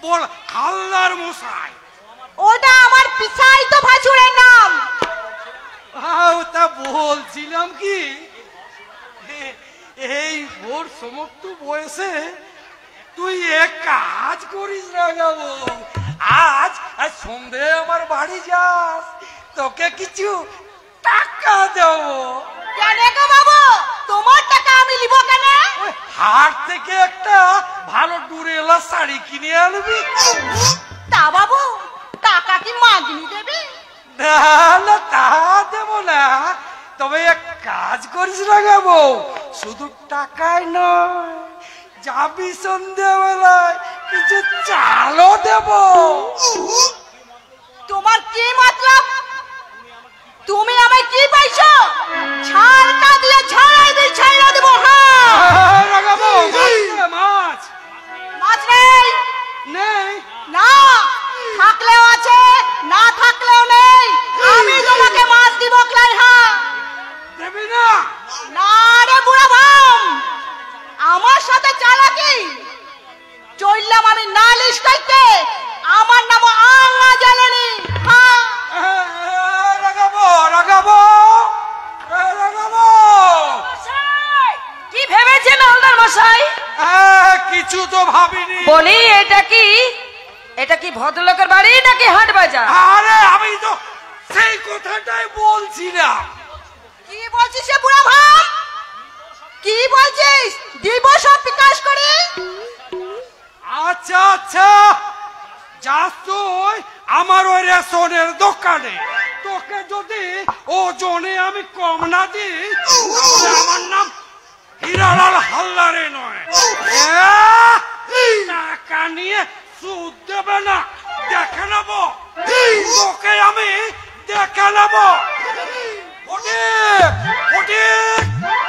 বল হালদার মশাই। ওটা আমার পিছাই তো ভাসুরের নাম। তা বলছিলাম কি, এই ভোর সমস্ত বয়সে তুই এক কাজ করিস না যাবো, আজ সন্ধে আমার বাড়ি যাস, তোকে কিছু টাকা দেবো। কেন গো বাবু, তোমার টাকা আমি নিব কেন? হাট থেকে একটা ভালো ডুরেলা শাড়ি কিনে আনবি। তা বাবু টাকা কি মাগনি দেবে? না তা দেবো না, তবে এক কাজ করিস না যাবো, শুধু টাকাই নয়, যাবি সন্ধ্যাবেলায় কিছু চালও দেব। তোমার কি মতলব? তুমি আমায় কি পাইছো? ছালটা দিয়ে ঝাড়াই দিয়ে ছাইড়া দেব। হ্যাঁ লাগাবো মাছ। মাছ নেই? নেই না, থাকলেও আছে না থাকলেও নেই, আমি তোমাকে মাছ দিব ক্লাই। হ্যাঁ দেবি না? না রে বুড়া ভাম, আমার সাথে চালাকি চললাম আমি নালিশ করতে, আমার নাম আল্লাহ জানেনি। হ্যাঁ লাগাবো লাগাবো লাগাবো। কি ভেবেছেন হালদার মশাই? কিছু তো ভাবিনি। বলি এটা কি ভদ্রলোকের বাড়ি নাকি হাট বাজার? আরে আমি তো সেই কথাটাই বলছিলাম। কি বলছিস বুড়া ভাম? কি বলছিস? দিব সব বিকাশ করে। আচ্ছা আচ্ছা, যাস তুই আমার ওই রেশনের দোকানে, তোকে যদি ওজনে আমি কম না দিই তাহলে আমার নাম হিরালাল হালদারে নয়। টাকা নিয়ে সুদ দেবে না, দেখে নেব তোকে, আমি দেখে নেব।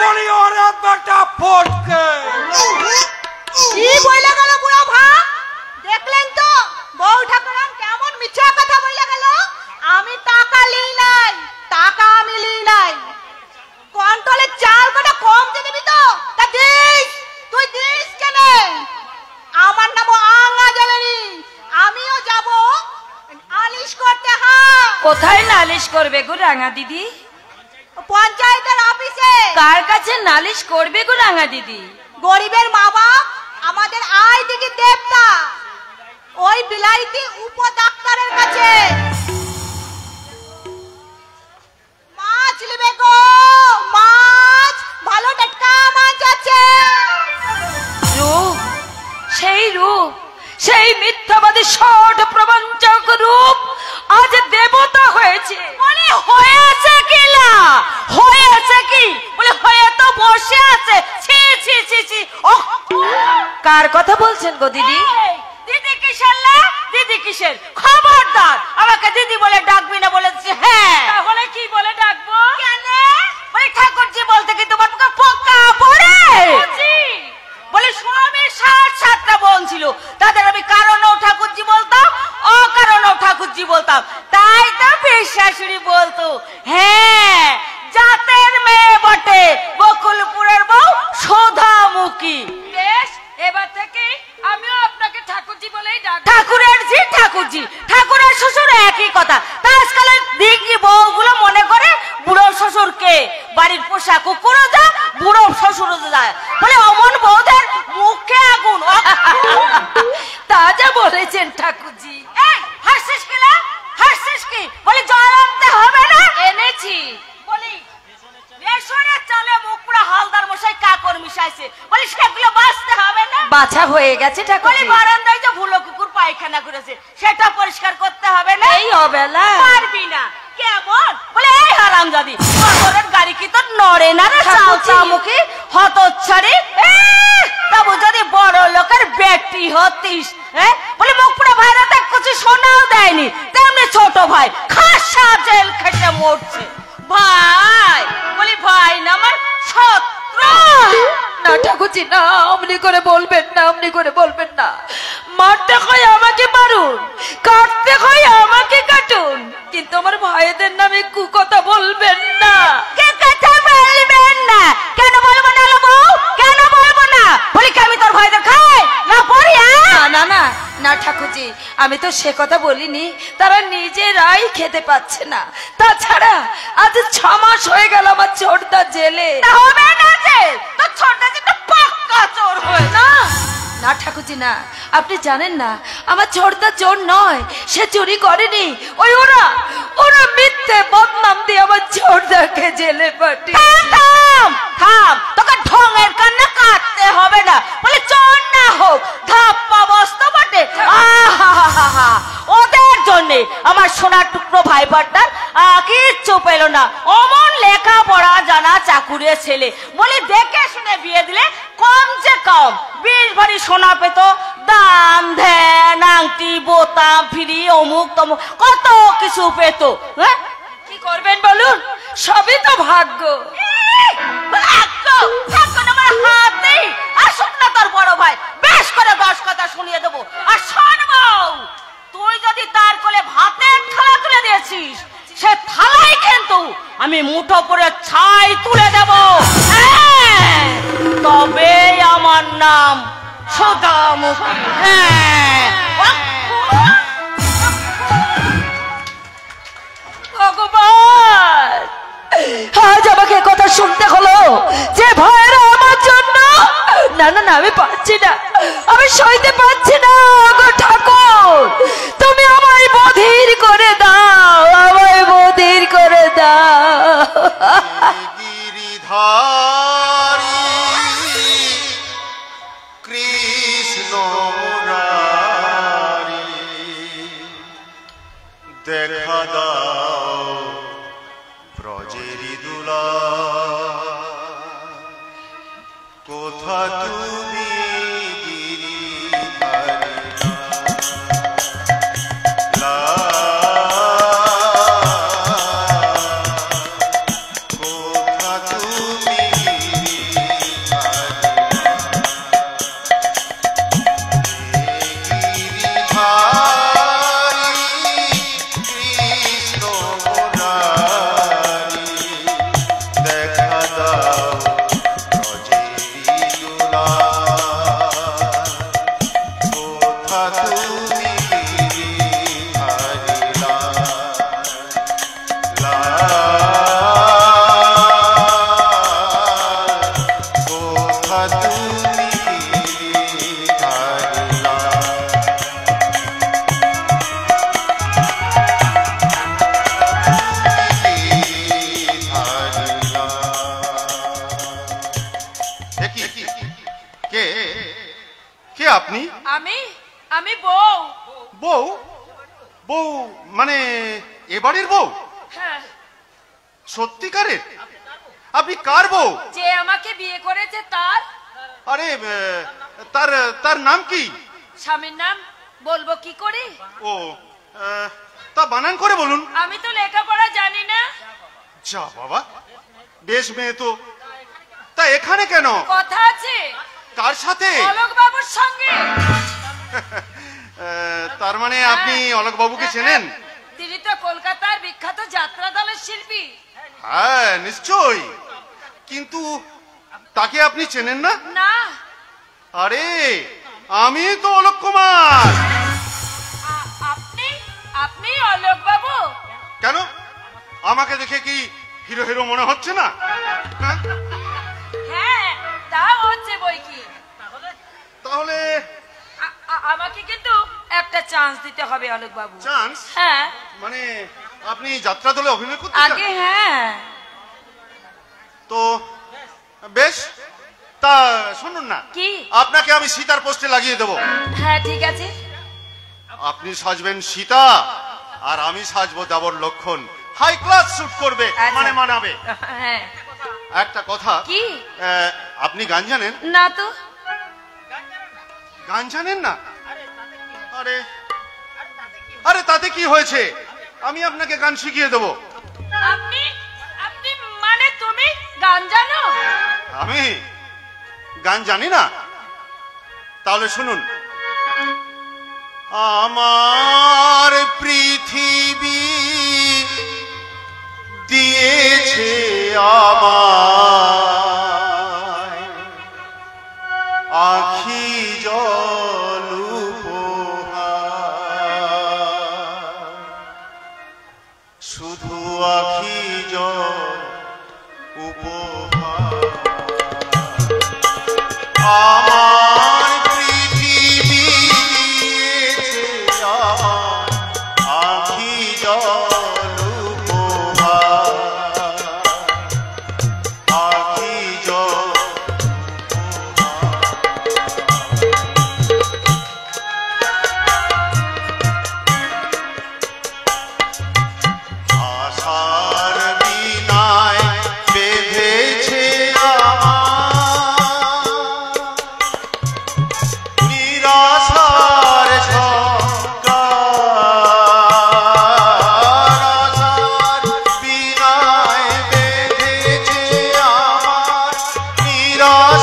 বলি ওরে বেটা ফটকে। কি বইলা গেল বুড়া ভাম? দেখলেন তো বউ ঠাকুরাম কেমন মিথ্যা কথা বইলা গেল? আমি টাকা লিই নাই, টাকা আমি লিই নাই। কন্ট্রোলে চাল কটা কম দিয়ে দিবি তো? তা দিস, তুই দিস কেন? আমার নাম আল্লাহ জানেনি, আমিও যাব নালিশ করতে। হ্যাঁ কোথায় নালিশ করবে গো রাঙা দিদি? পঞ্চায়েতের অফিসে। কার কাছে নালিশ করবে গো রাঙা দিদি? গরিবের মা বাপ আমাদের আয় দিকে দেবতা, ওই বিলাইতি উপ ডাক্তারের কাছে। মাছ নেবে গো, মাছ, ভালো টাটকা মাছ আছে। রূপ, সেই মিথ্যাবাদী ষট প্রবঞ্চক রূপ আজ দেবতা হয়েছে। মানে হয়েছে কি না? হয়েছে কি বলে? হয়ে তো বসে আছে। ছি ছি ছি ছি। কার কথা বলছেন গো দিদি? দিদি কিসের? দিদি কিসের? খবরদার আমাকে দিদি বলে ডাকবি না বলেছি। হ্যাঁ তাহলে কি বলে ডাকবো? কেন বলে ঠাকুরজি বলতে কি তোমার মুখে পোকা পড়ে? বলে স্বামীর ৭টা বোন ছিল, তাদের আমি কারণেও ঠাকুরজি বলতাম, অকারণেও ঠাকুরজি বলতাম, তাই তো শাশুড়ি বলতো হ্যাঁ জাতের মেয়ে বটে, বকুলপুরের বউ সোধামুখী। বেশ, এবার থেকে আমিও আপনাকে ঠাকুরজি বলেই ডাকবো। ঠাকুরের জি ঠাকুরজি, ঠাকুরের শ্বশুর একই কথা। আজকালের দিঘি বউগুলো মনে করে বুড়ো শ্বশুরকে বাড়ির পোষা কুকুরও যা, বুড়ো শ্বশুরও যায়, বলে অমন বউদের মুখে আগুন। তা যা বলেছেন ঠাকুরজি। এই হাসিস কি? হাসিস কি? বলি জল আনতে হবে না? এনেছি। বলি রেশনের চালে মুখ পুরো হালদার মশাই কাকর মিশাইছে, বলি সেগুলো বাঁচতে হবে না? বাছা হয়ে গেছে ঠাকুরজি। বলি বারান্দায় যে ভুলো কুকুর পায়খানা করেছে সেটা পরিষ্কার করতে হবে না? এই অবেলা পারবি না। কেমন? বলে এই হারামজাদি, মোটরের গাড়ি কি তোর নড়ে না রে চামুকি হতচ্ছাড়ি? তবু যদি বড় লোকের বেটি হতিস, বলে মুখ পুরো ভাইরা দেখ কিছু শোনাও দেয়নি, তেমনি ছোট ভাই খাসা জেল খেটে মরছে। ভাই বলি ভাই না আমার শত্রু। না ঠাকুরজি না, অমনি করে বলবেন না, অমনি করে বলবেন না। মারতে হয় আমাকে মারুন, কাটতে হয় আমাকে কাটুন, কিন্তু আমার ভাইদের নামে কুকথা বলবেন না। কে কথা বলবেন না? কেন বলবো না বউ? কেন বলবো না? বলি কি আমি তোর ভাইদের খাই না পড়ি? না না না না ঠাকুরজি, আমি তো সে কথা বলিনি, তারা নিজেরাই খেতে পাচ্ছে না। তাছাড়া আজ 6 মাস হয়ে গেল আমার ছোটদা জেলে। হবে না যে তোর ছোটদা যে পাক্কা চোর হয়ে না না ঠাকুরজি না, আপনি জানেন না আমার ছোটদা চোর নয়, সে চুরি করেনি। ওই ওরা মিথ্যে বদনাম দিয়ে আমার ছোটদাকে জেলে পাঠিয়ে। থাম থাম, তোকে ঢঙের কান্না কাটতে হবে না। বলে চোর না হোক, ধাপ্পা বস্তু বটে। আহা, ওদের জন্যে আমার সোনার টুকরো ভাইপারটার কিচ্ছু পেল না। অমন লেখাপড়া জানা চাকুরে ছেলে, বলে দেখে শুনে বিয়ে দিলে কমসে কম 20 ভরি সোনা পেত, দান ধ্যান আংটি বোতাম ফিরি অমুক তমুক কত কিছু পেত। হ্যাঁ, কি করবেন বলুন, সবই তো ভাগ্য। আমার হাত নেই। আসুক না তোর বড় ভাই, বেশ করে 10 কথা শুনিয়ে দেবো। আর শোন বউ, তুই যদি তার কোলে ভাতের থালা তুলে দিয়েছিস, সে থালাই কিন্তু আমি মুঠো করে ছাই তুলে দেব। তবে আমার নাম সদামুখী। হ্যাঁ, ভগবান, আজ আমাকে কথা শুনতে হলো যে ভয়েরা আমার জন্য। না না না, আমি পাচ্ছি না, আমি সইতে পারছি না। গো ঠাকুর, তুমি আমায় বধির করে দাও, আমায় বধির করে দাও। গিরিধারী কৃষ্ণ মুরারি, দেখা দাও ব্রজেরি দুলা, কোথা তুমি গিরিধারী লা, কোথা তুমি আপনি? আমি বউ। বউ? বউ মানে এ বাড়ির বউ? হ্যাঁ। সত্যিকারের? আপনি কার বউ? যে আমাকে বিয়ে করেছে তার। আরে তার নাম কি? স্বামীর নাম বলবো কি করে? ও, তা বানান করে বলুন। আমি তো লেখাপড়া জানি না। যা বাবা, বেশ মেয়ে তো। তা এখানে কেন? কথা আছে। কার সাথে? অলোক বাবুর সঙ্গে। তার মানে আপনি অলোক বাবুকে চেনেন? তিনি তো কলকাতার বিখ্যাত যাত্রা দলের শিল্পী। হ্যাঁ নিশ্চয়ই, কিন্তু তাকে আপনি চেনেন না? না। আরে আমি তো অলোক কুমার। আপনি অলোক বাবু? কেন, আমাকে দেখে কি হিরো হিরো মনে হচ্ছে না? হ্যাঁ তা হচ্ছে বই কি। তাহলে আমাকে কিন্তু একটা চান্স দিতে হবে অলোক বাবু। চান্স? হ্যাঁ। মানে আপনি যাত্রা দলে অভিনয় করতে চান? আগে হ্যাঁ। তো বেশ, তা শুনুন না, কি? আপনাকে আমি সীতার পোস্টে লাগিয়ে দেবো। হ্যাঁ ঠিক আছে। আপনি সাজবেন সীতা আর আমি সাজবো দেবর লক্ষণ। হাই ক্লাস শুট করবে, মানে মানাবে। হ্যাঁ। একটা কথা কি? আপনি গান জানেন? না তো। গান জানেন না? আরে আরে তাতে কি হয়েছে, আমি আপনাকে গান শিখিয়ে দেবো। আপনি মানে তুমি গান জানো? আমি গান জানি না? তাহলে শুনুন। আমার পৃথিবী দিয়েছে আমায় আখি জল উপহার,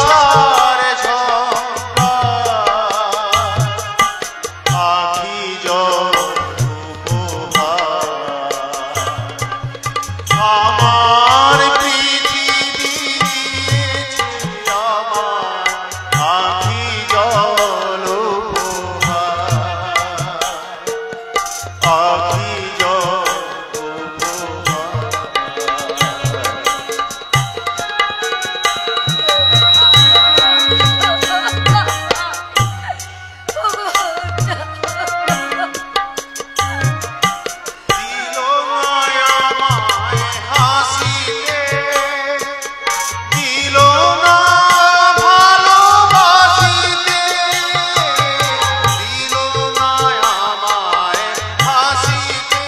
নিরাশার ঝঙ্কার, আখি জল উপহার, আমার পৃথিবী দিয়েছে আমার, আখি জল উপহার, আখি জল দিল মায়া মায় হাসিতে, দিল না ভালোবাসিতে, দিল না আমায় হাসিতে,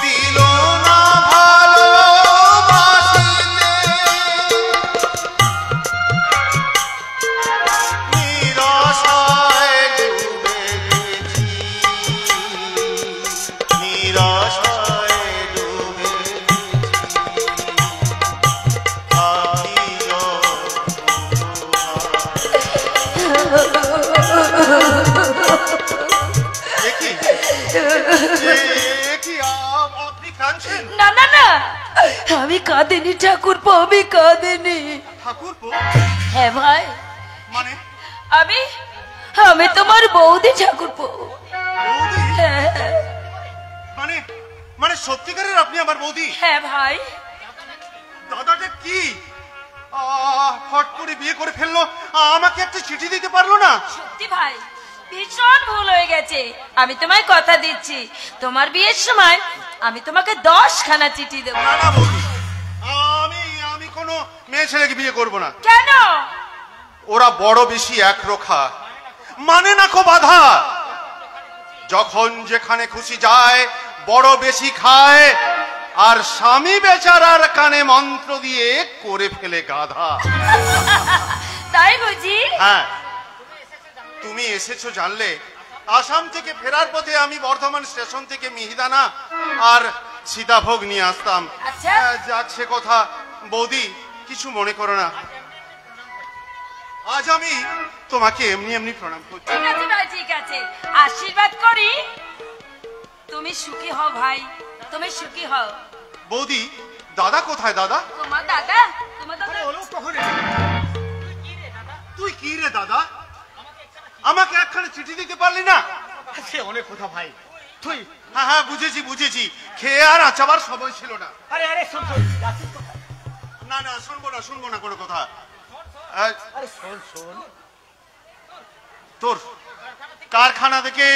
দিল না ভালোবাসিতে, নিরাশায় ডুবে গেছি, নিরাশায় ডুবে গেছি, আখি জল আপনি কাঁদছেন? না না না, আমি কাঁদিনি ঠাকুরপো, আমি কাঁদিনি। ঠাকুরপো হ্যাঁ ভাই, মানে আমি আমি তোমার বৌদি ঠাকুরপো। বৌদি? হ্যাঁ মানে মানে সত্যিকারের আপনি আমার বৌদি? হ্যাঁ ভাই। দাদাটা কি ফট করে বিয়ে করে ফেললো, আমাকে একটা চিঠি দিতে পারলো না? সত্যি ভাই, ভীষণ ভুল হয়ে গেছে। আমি তোমায় কথা দিচ্ছি, তোমার বিয়ের সময় আমি তোমাকে 10খানা চিঠি দেবো। না না বৌদি, আমি আমি কোনো মেয়ে ছেলেকে বিয়ে করব না। কেন? ওরা বড় বেশি একরোখা, মানে না কো বাধা, যখন যেখানে খুশি যায়, বড় বেশি খায়, আর স্বামী বেচারার কানে মন্ত্র দিয়ে করে ফেলে গাধা। তাই বুঝি? হ্যাঁ, তুমি এসেছো জানলে আসাম থেকে ফেরার পথে আমি বর্ধমান স্টেশন থেকে মিহিদানা আর সীতাভোগ নিয়ে আসতাম। আচ্ছা। যাচ্ছে কথা বৌদি, কিছু মনে করো না, আজ আমি তোমাকে এমনি এমনি প্রণাম করছি। ঠিক আছে ভাই, ঠিক আছে, আশীর্বাদ করি তুমি সুখী হও ভাই, তুমি সুখী হও। বৌদি, দাদা কোথায়? দাদা তোমার দাদা, তোমার দাদা তুই কি রে দাদা, আমাকে একখানে চিঠি দিতে পারলি না? সে অনেক কথা ভাই, তুই হ্যাঁ হ্যাঁ, বুঝেছি বুঝেছি, খেয়ে আর আচাবার সময় ছিল না। আরে আরে শোন শোন, যাচ্ছিস কোথায়? না না, শুনবো না কোনো কথা। আরে শোন শোন, তোর কারখানা থেকে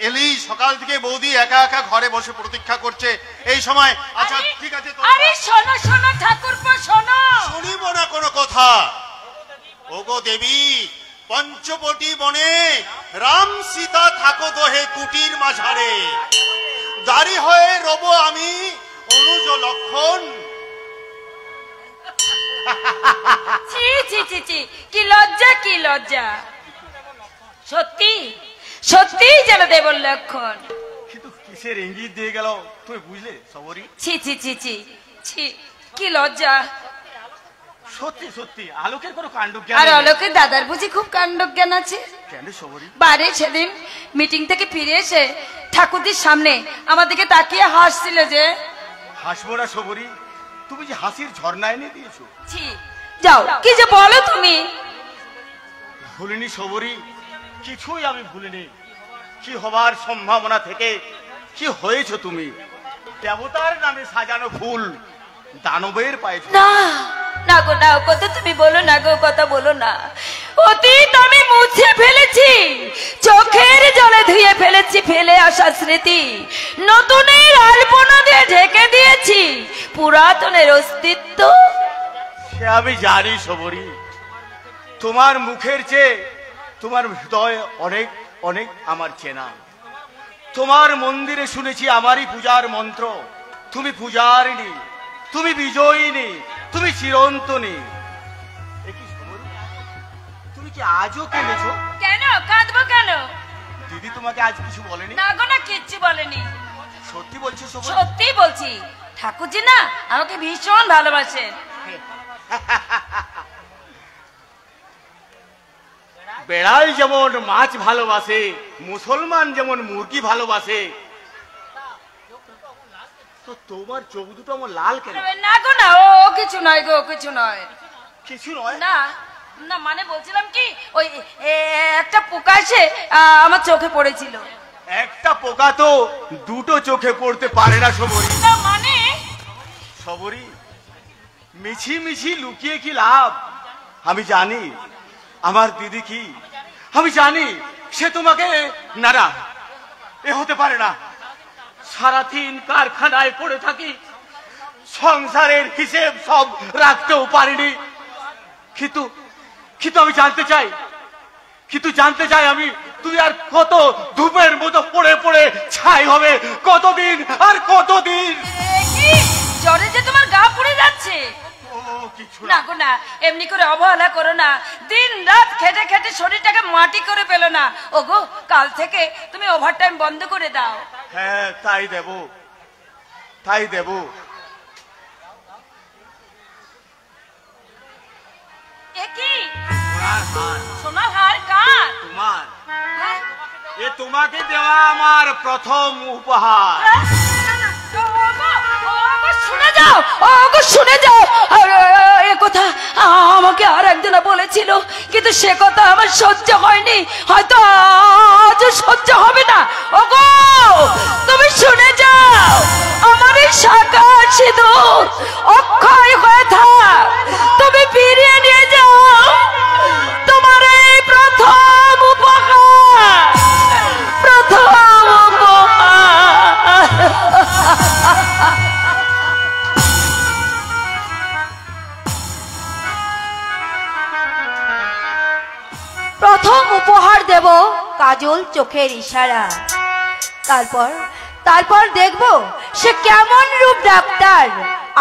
এলি, সকাল থেকে বৌদি একা একা ঘরে বসে প্রতীক্ষা করছে, এই সময়। আচ্ছা ঠিক আছে, আরে শোনো শোনো ঠাকুরপো, শোনো। শুনিব না কোনো কথা। ওগো দেবী, পঞ্চবটি বনে রাম সীতা থাকো দোহে কুটির মাঝারে, দাঁড়ি হয়ে রব আমি অনুজ লক্ষণ। ছি ছি ছি ছি, কি লজ্জা, কি লজ্জা। সত্যি সত্যি যেন দেবর লক্ষণ। কিন্তু কিসের ইঙ্গিত দিয়ে গেল তুই বুঝলে সবরি? ছি ছি ছি ছি ছি, কি লজ্জা। সত্যি সত্যি আলোকের কোনো কাণ্ড আর জ্ঞান অলোকের দাদার বুঝি খুব কাণ্ডজ্ঞান আছে? কেন সবরি? বারে সেদিন মিটিং থেকে ফিরে এসে ঠাকুরজির সামনে আমার দিকে তাকিয়ে হাসছিল যে। হাসবো না সবরি, তুমি যে হাসির ঝর্ণা এনে দিয়েছো। ছি, যাও, কি যে বলো তুমি। ভুলিনি সবরি, কিছুই আমি ভুলিনি। কি হবার সম্ভাবনা থেকে কি হয়েছো তুমি, দেবতার নামে সাজানো ফুল দানবের পায়ে। না না গো, না, কথা তুমি বলো না গো, কথা বলো না। অতীত আমি মুছে ফেলেছি, চোখের জলে ধুয়ে ফেলেছি ফেলে আসা স্মৃতি, নতুনের আলপনা দিয়ে ঢেকে দিয়েছি পুরাতনের অস্তিত্ব। সে আমি জানি সবরি, তোমার মুখের চেয়ে তোমার হৃদয় অনেক অনেক আমার চেনা। তোমার মন্দিরে শুনেছি আমারই পূজার মন্ত্র। তুমি পূজারিণী, তুমি বিজয়িনী, তুমি চিরন্তনী। তুমি কি আজও কেঁদেছো? কেন কাঁদবো কেন? দিদি তোমাকে আজ কিছু বলেনি? না গো, না, কিচ্ছু বলেনি। সত্যি বলছো সবরি? সত্যি বলছি, ঠাকুরজি না আমাকে ভীষণ ভালোবাসেন। বেড়াল যেমন মাছ ভালোবাসে, মুসলমান যেমন মুরগি ভালোবাসে, তো তোমার চোখ দুটো আমার লাল কেন? না গো না, ও কিছু নয় গো, কিছু নয়। কিছু নয় না না, মানে বলছিলাম কি, ওই একটা পোকা এসে আমার চোখে পড়েছিল। একটা পোকা তো দুটো চোখে পড়তে পারে না সবরি। না মানে সবরি, মিছি মিছি লুকিয়ে কি লাভ? আমি জানি আমার দিদি কি, আমি জানি সে তোমাকে, না না এ হতে পারে না। সারাদিন কারখানায় পড়ে থাকি, সংসারের হিসেব সব রাখতেও পারিনি, কিন্তু কিন্তু আমি জানতে চাই আমি তুই আর কত ধূপের মতো পড়ে পড়ে ছাই হবে, কতদিন আর কতদিন? কি জ্বরে যে তোমার গা পুড়ে যাচ্ছে? না গো না, এমনি করে অবহেলা করো না। দিন রাত খেটে খেটে শরীরটাকে মাটি করে পেলো না। ও গো, কাল থেকে তুমি ওভারটাইম বন্ধ করে দাও। হ্যাঁ তাই দেব। এ কি সোনার হার? কার? তোমার। এ তোমাকে দেওয়া আমার প্রথম উপহার। শুনে যাও, এ কথা আমাকে আর একজনা বলেছিল, কিন্তু সে কথা আমার সহ্য হয়নি, হয়তো আজ সহ্য হবে না। ওগো, তুমি শুনে যাও, আমার এই শাখা সিঁদুর অক্ষয় হয়ে থাক, তুমি ফিরিয়ে নিয়ে যাও তোমার এই প্রথম উপহার, প্রথম উপহার। প্রথম উপহার দেব কাজল চোখের ইশারা। তারপর দেখব সে কেমন রূপ ডাক্তার।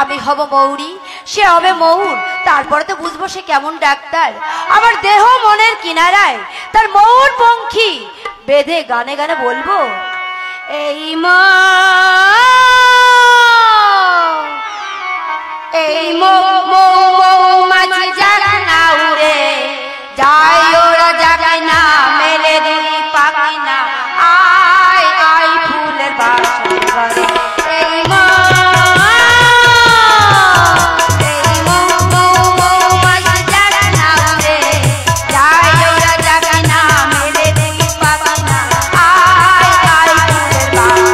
আমি হব মৌরি, সে হবে মৌর, তারপরে তো বুঝবো সে কেমন ডাক্তার। আমার দেহ মনের কিনারায় তার মৌর পঙ্খী বেঁধে গানে গানে বলবো, এই মৌমাছি যারা না উড়ে যায়, ওরা জাগায় না, মেলে দিই পাখি না, আয় আয় ফুলের বাসর ঘরে। এই মৌমাছি যারা না উড়ে যায়, ওরা জাগায় না, মেলে দিই পাখি না, আয় আয় ফুলের বাসর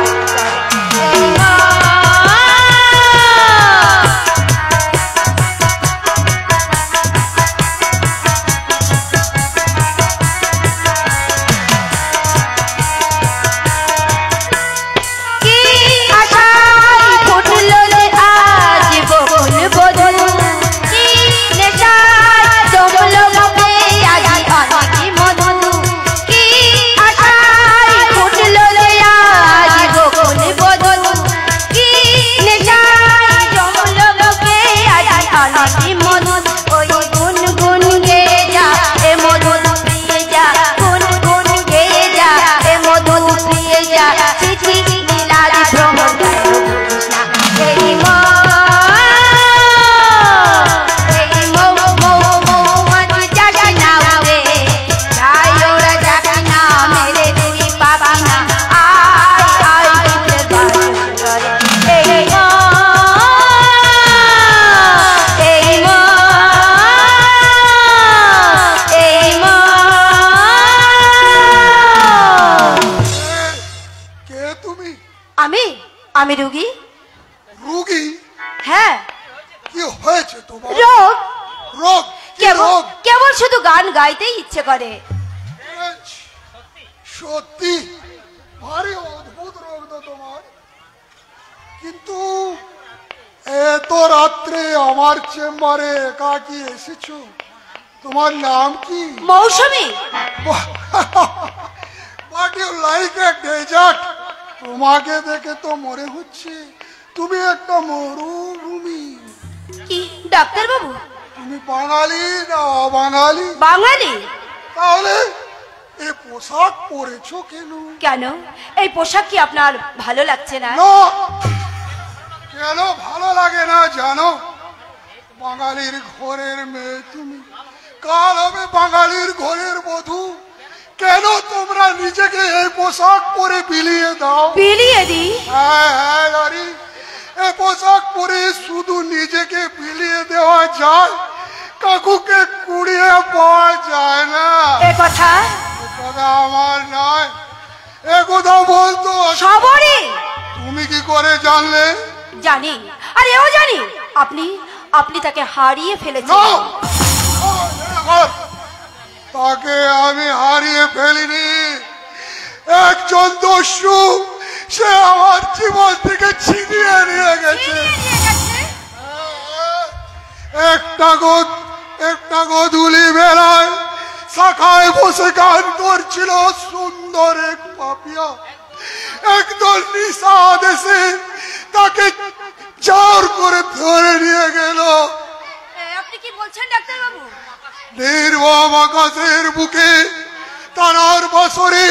আমি রোগী। রোগী? হ্যাঁ। কি হয়েছে তোমার? রোগ। রোগ? কেবল শুধু গান গাইতেই ইচ্ছে করে। সত্যি ভারী অদ্ভুত রোগ তো তোমার। কিন্তু এত রাত্রে আমার চেম্বারে একাকি এসেছো, তোমার নাম কি? মৌসুমী। But you like a desert. তোমাকে দেখে তো মনে হচ্ছে তুমি একটা মরুভূমি। কি ডাক্তার বাবু? তুমি বাঙালি না অবাঙালি? বাঙালি। তাহলে এই পোশাক পরেছো কেন? কেন এই পোশাক কি আপনার ভালো লাগছে না? কেন ভালো লাগে না জানো? বাঙালির ঘরের মেয়ে তুমি, কাল হবে বাঙালির ঘরের বধূ। কেন তোমরা নিজেকে এই পোশাক পরে বিলিয়ে দাও? বিলিয়ে দিই? হ্যাঁ হ্যাঁ নারী, এই পোশাক পরে শুধু নিজেকে বিলিয়ে দেওয়া যায়, কাকুকে কুড়িয়ে পাওয়া যায় না। এ কথা আমার নয়, এ কথা বলতো সবরই। তুমি কি করে জানলে? জানি, আর এও জানি আপনি তাকে হারিয়ে ফেলেছেন। তাকে আমি হারিয়ে ফেলিনি। একজন দস্যু সে আমার জীবন থেকে ছিনিয়ে নিয়ে গেছে। একটা গধূলি বেলায় শাখায় বসে গান করছিল সুন্দর এক পাপিয়া। একদল নিশা দেশে তাকে জোর করে ধরে নিয়ে গেল। আপনি কি বলছেন ডাক্তার বাবু? নির্মম আকাশের বুকে তারার বছরে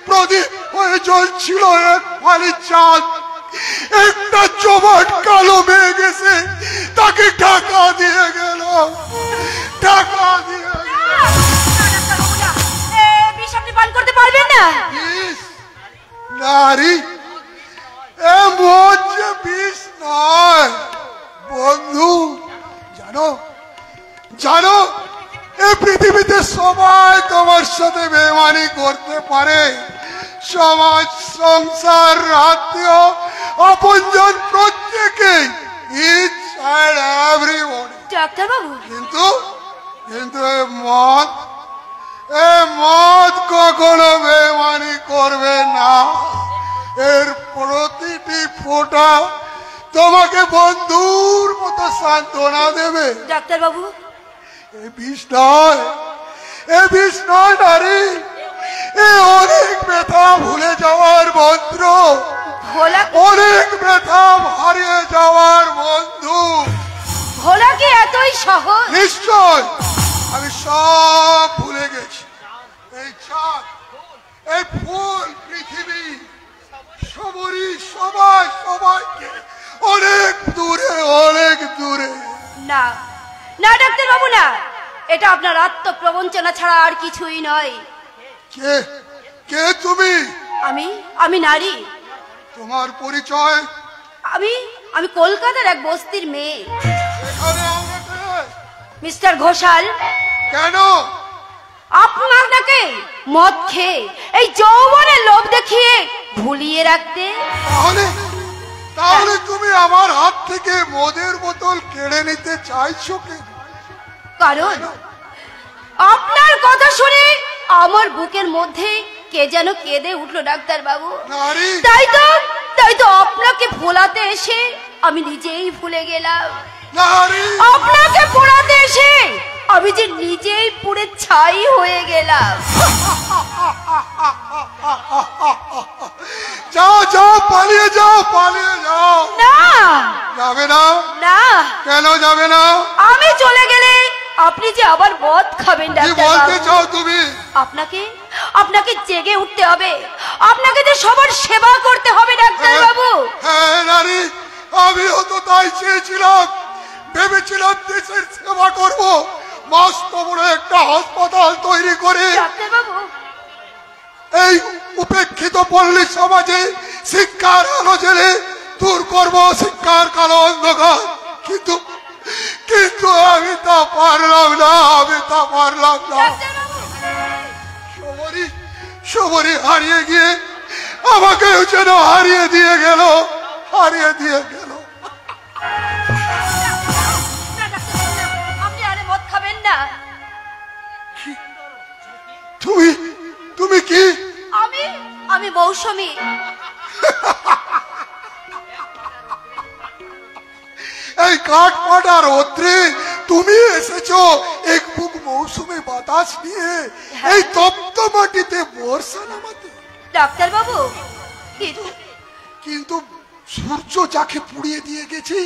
প্রদীপ হয়ে জ্বলছিল এক ফালি চাঁদ। একটা জমাট কালো মেয়ে গেছে তাকে ঢাকা দিয়ে গেল, ঢাকা দিয়ে গেল। বিষ আপনি পান করতে পারবেন না? নারী, এ মদ যে বিষ নয় বন্ধু। জানো এই পৃথিবীতে সবাই তোমার সাথে বেমানি করতে পারে, সমাজ, সংসার, আত্মীয়, আপনজন প্রত্যেকে, ইচ অ্যান্ড এভরিবডি। ডাক্তার বাবু, কিন্তু এ মদ কখনো বেমানি করবে না। এর প্রতিটি ফোঁটা তোমাকে বন্ধুর মতো সান্ত্বনা দেবে। ডাক্তার বাবু, এ বিষ নয় নারী, এ অনেক ব্যথা ভুলে যাওয়ার মন্ত্র, অনেক ব্যথা হারিয়ে যাওয়ার বন্ধু। ভোলা কি এতই সহজ? নিশ্চয়, আমি সব ভুলে গেছি। এই চাঁদ, এই ফুল, পৃথিবী, সবাইকে অনেক দূরে। না না ডাক্তার বাবু, না, এটা আপনার আত্মপ্রবঞ্চনা ছাড়া আর কিছুই নয়। কে তুমি? আমি নারী। তোমার পরিচয়? আমি কলকাতার এক বস্তির মেয়ে। এখানে আমরা কে? মিস্টার ঘোষাল। কেন? আপনাকে মদ খেয়ে এই যৌবনের লোভ দেখিয়ে ভুলিয়ে রাখতে। তাহলে তুমি আমার হাত থেকে মদের বোতল কেড়ে নিতে চাইছো কেন? কারণ আপনার কথা শুনে আমার বুকের মধ্যে কে যেন কেঁদে উঠলো ডাক্তার বাবু। তাই তো আপনাকে ভোলাতে এসে আমি নিজেই ভুলে গেলাম। আপনাকে পোড়াতে এসে আমি যে নিজেই পুড়ে ছাই হয়ে গেলাম। যাও, পালিয়ে যাও। না, যাবে না? না। কেন যাবে না? আমি চলে গেলে আপনি যে আবার মদ খাবেন ডাক্তার বাবু। কি বলতে চাও তুমি? আপনাকে জেগে উঠতে হবে, আপনাকে যে সবার সেবা করতে হবে ডাক্তার বাবু। হ্যাঁ নারী, আমিও তো তাই চেয়েছিলাম। ভেবেছিলাম দেশের সেবা করব, মস্ত বড় একটা হাসপাতাল তৈরি করে ডাক্তার বাবু এই উপেক্ষিত পল্লী সমাজে শিক্ষার আলো জেলে দূর করব শিক্ষার কালো অন্ধকার। কিন্তু আমি তা পারলাম না। সবরই হারিয়ে গিয়ে আমাকেও যেন হারিয়ে দিয়ে গেল। আপনি আরে মদ খাবেন না। তুমি কি? আমি মৌসুমী। এই কাঠ পাটার রৌদ্রে তুমি এসেছো এক বুক মৌসুমী বাতাস নিয়ে এই তপ্ত মাটিতে বর্ষা নামাতে। ডাক্তার বাবু, কিন্তু সূর্য যাকে পুড়িয়ে দিয়ে গেছে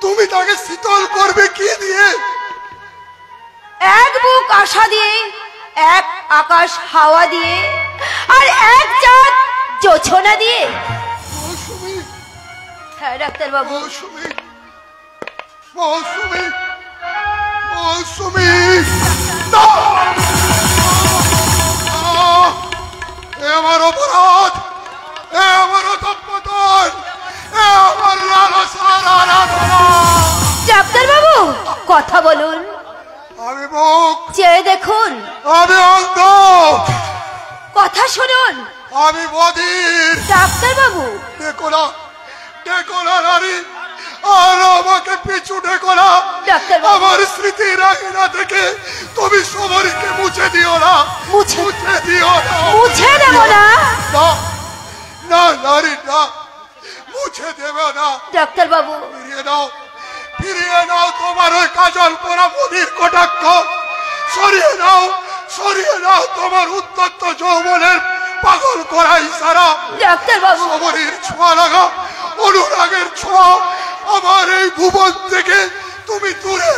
তুমি তাকে শীতল করবে কি দিয়ে? এক বুক আশা দিয়ে, এক আকাশ হাওয়া দিয়ে, আর এক চাঁদ জোছনা দিয়ে। মৌসুমী, হ্যাঁ ডাক্তার বাবু। মৌসুমী, মৌসুমী আমার অপরাধ, আমার অধঃপতন, আমার লালসার আরাধনা। ডাক্তার বাবু কথা বলুন, আমি মুখ চেয়ে দেখুন, আমি অন্ধ, কথা শুনুন। আমি বধির। ডাক্তার বাবু দেখো না নারী, আর আমাকে পিছু ডেকো না। ডাক্তার বাবু। আমার স্মৃতির আঙিনা থেকে তুমি সবরীকে মুছে দিও না, মুছে দিও না। মুছে দেব না। না নারী, না, মুছে দেবে না। ডাক্তার বাবু ফিরিয়ে নাও তোমার ওই কাজল পরা বধির কটাক্ষ। সরিয়ে নাও তোমার উত্তপ্ত যৌবনের পাগল করা ইশারা। ডাক্তার বাবু সবরীর ছোঁয়া লাগা, অনুরাগের ছোঁয়া আমার এই ভুবন থেকে তুমি দূরে,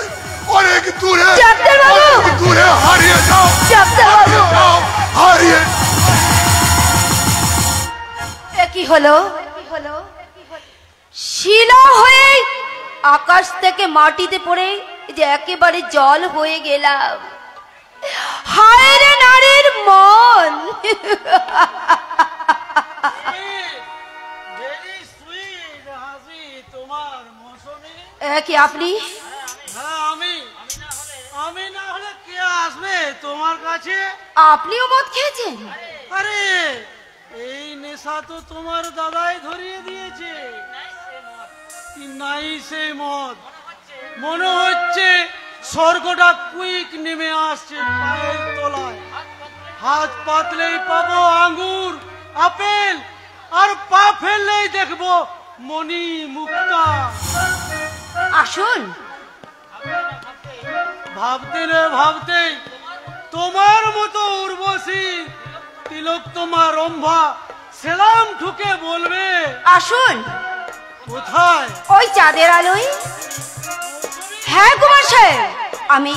অনেক দূরে, ডাক্তার বাবু দূরে হারিয়ে যাও। ডাক্তার বাবু হারিয়ে কি হলো? শিলা হয়ে আকাশ থেকে মাটিতে পড়ে যে একেবারে জল হয়ে গেলাম। হায় রে নারীর মন। কি আপনি? আমি না হলে কে আসবে তোমার কাছে? আপনিও মদ খেয়েছেন? আরে এই নেশা তো তোমার দাদাই ধরিয়ে দিয়েছে। নাই সেই মদ, মনে হচ্ছে স্বর্গটা কুইক নেমে আসছে পায়ের তলায়। হাত পাতলেই পাবো আঙ্গুর, আপেল, আর পা ফেললেই দেখবো মণি মুক্তা। আসুন। ভাবতে তোমার মতো উর্বশী তিলক তোমার রম্ভা সেলাম ঠুকে বলবে আসুন। কোথায়? ওই চাঁদের আলোয়। হ্যাঁ কুমার সাহেব, আমি